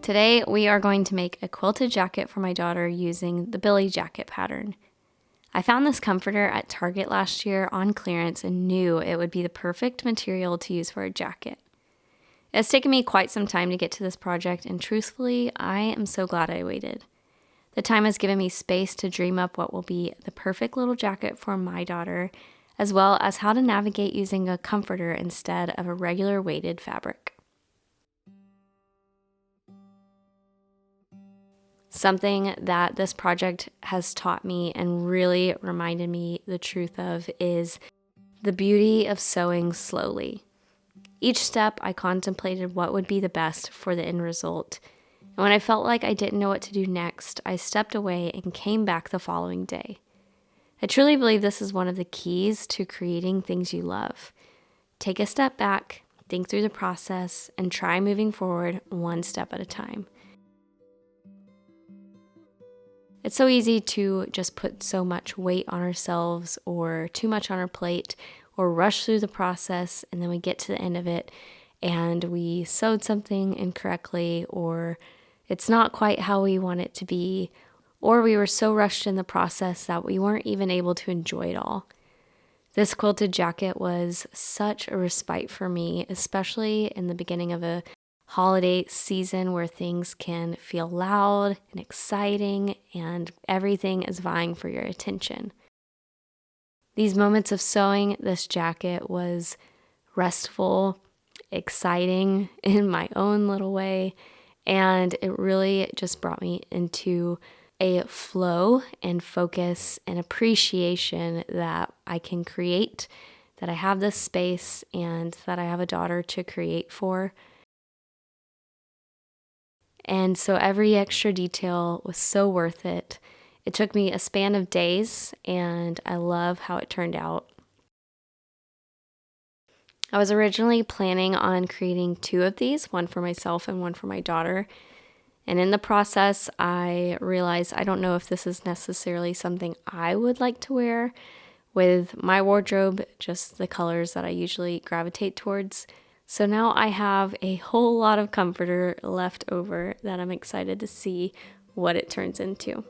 Today we are going to make a quilted jacket for my daughter using the Billie Jacket pattern. I found this comforter at Target last year on clearance and knew it would be the perfect material to use for a jacket. It's taken me quite some time to get to this project, and truthfully, I am so glad I waited. The time has given me space to dream up what will be the perfect little jacket for my daughter, as well as how to navigate using a comforter instead of a regular weighted fabric. Something that this project has taught me and really reminded me the truth of is the beauty of sewing slowly. Each step I contemplated what would be the best for the end result. And when I felt like I didn't know what to do next, I stepped away and came back the following day. I truly believe this is one of the keys to creating things you love. Take a step back, think through the process, and try moving forward one step at a time. It's so easy to just put so much weight on ourselves or too much on our plate or rush through the process, and then we get to the end of it and we sewed something incorrectly, or it's not quite how we want it to be, or we were so rushed in the process that we weren't even able to enjoy it all. This quilted jacket was such a respite for me, especially in the beginning of a holiday season where things can feel loud and exciting and everything is vying for your attention. These moments of sewing this jacket was restful, exciting in my own little way, and it really just brought me into a flow and focus and appreciation that I can create, that I have this space, and that I have a daughter to create for. And so every extra detail was so worth it. It took me a span of days, and I love how it turned out. I was originally planning on creating 2 of these, one for myself and one for my daughter. And in the process, I realized I don't know if this is necessarily something I would like to wear with my wardrobe, just the colors that I usually gravitate towards. So now I have a whole lot of comforter left over that I'm excited to see what it turns into.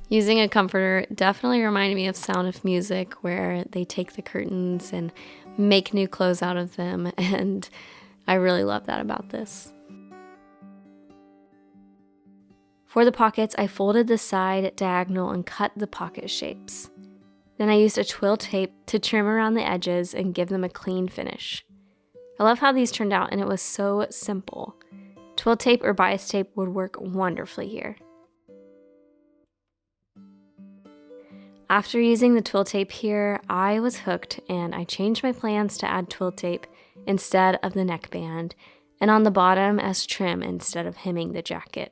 Using a comforter definitely reminded me of Sound of Music, where they take the curtains and make new clothes out of them, and I really love that about this. For the pockets, I folded the side diagonal and cut the pocket shapes. Then I used a twill tape to trim around the edges and give them a clean finish. I love how these turned out, and it was so simple. Twill tape or bias tape would work wonderfully here. After using the twill tape here, I was hooked, and I changed my plans to add twill tape instead of the neckband, and on the bottom as trim instead of hemming the jacket.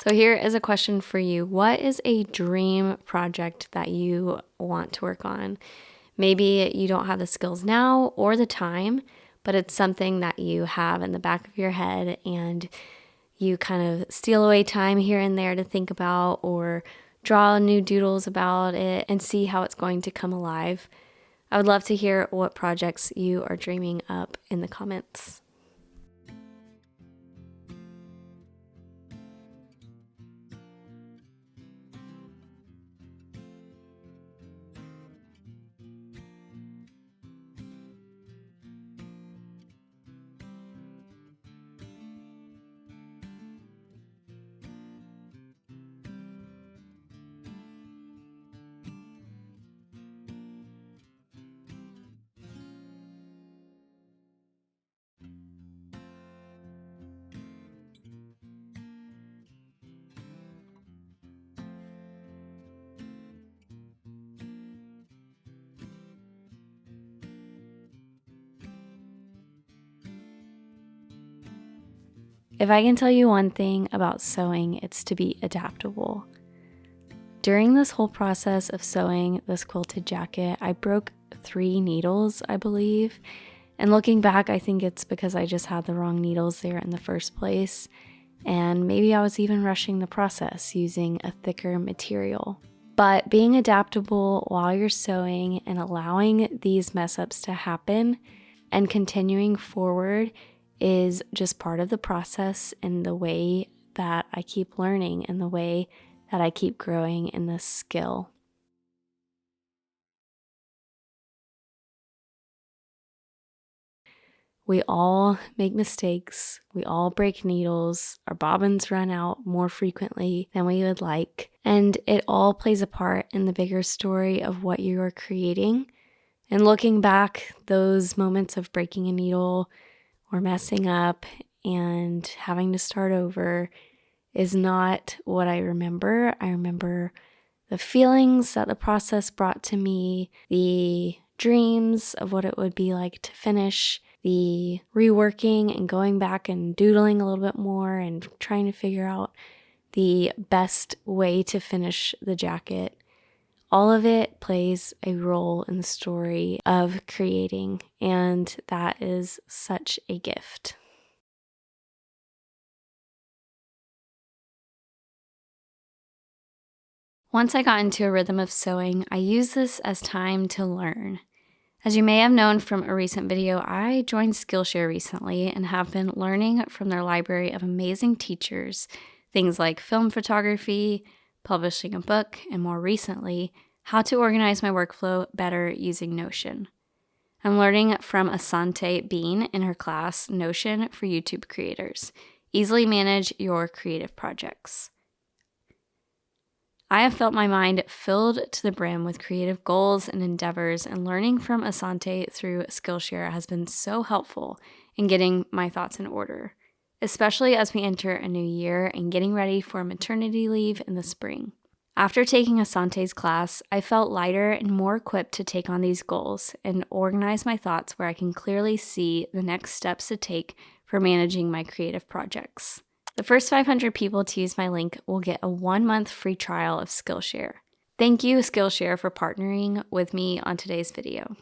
So here is a question for you. What is a dream project that you want to work on? Maybe you don't have the skills now or the time, but it's something that you have in the back of your head and you kind of steal away time here and there to think about or draw new doodles about it and see how it's going to come alive. I would love to hear what projects you are dreaming up in the comments. If I can tell you one thing about sewing, it's to be adaptable. During this whole process of sewing this quilted jacket, I broke 3 needles, I believe. And looking back, I think it's because I just had the wrong needles there in the first place. And maybe I was even rushing the process using a thicker material. But being adaptable while you're sewing and allowing these mess ups to happen and continuing forward is just part of the process and the way that I keep learning and the way that I keep growing in this skill. We all make mistakes. We all break needles. Our bobbins run out more frequently than we would like. And it all plays a part in the bigger story of what you are creating. And looking back, those moments of breaking a needle or messing up and having to start over is not what I remember. I remember the feelings that the process brought to me, the dreams of what it would be like to finish, the reworking and going back and doodling a little bit more and trying to figure out the best way to finish the jacket. All of it plays a role in the story of creating, and that is such a gift. Once I got into a rhythm of sewing, I used this as time to learn. As you may have known from a recent video, I joined Skillshare recently and have been learning from their library of amazing teachers, things like film photography, publishing a book, and more recently, how to organize my workflow better using Notion. I'm learning from Asante Bean in her class, Notion for YouTube Creators. Easily manage your creative projects. I have felt my mind filled to the brim with creative goals and endeavors, and learning from Asante through Skillshare has been so helpful in getting my thoughts in order, especially as we enter a new year and getting ready for maternity leave in the spring. After taking Asante's class, I felt lighter and more equipped to take on these goals and organize my thoughts where I can clearly see the next steps to take for managing my creative projects. The first 500 people to use my link will get a 1-month free trial of Skillshare. Thank you, Skillshare, for partnering with me on today's video.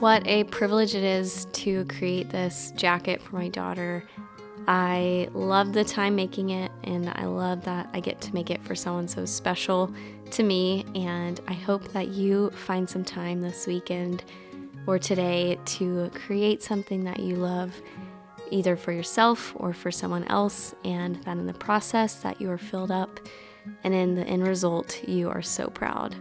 what a privilege it is to create this jacket for my daughter. I love the time making it, and I love that I get to make it for someone so special to me, and I hope that you find some time this weekend or today to create something that you love, either for yourself or for someone else, and that in the process that you are filled up, and in the end result you are so proud.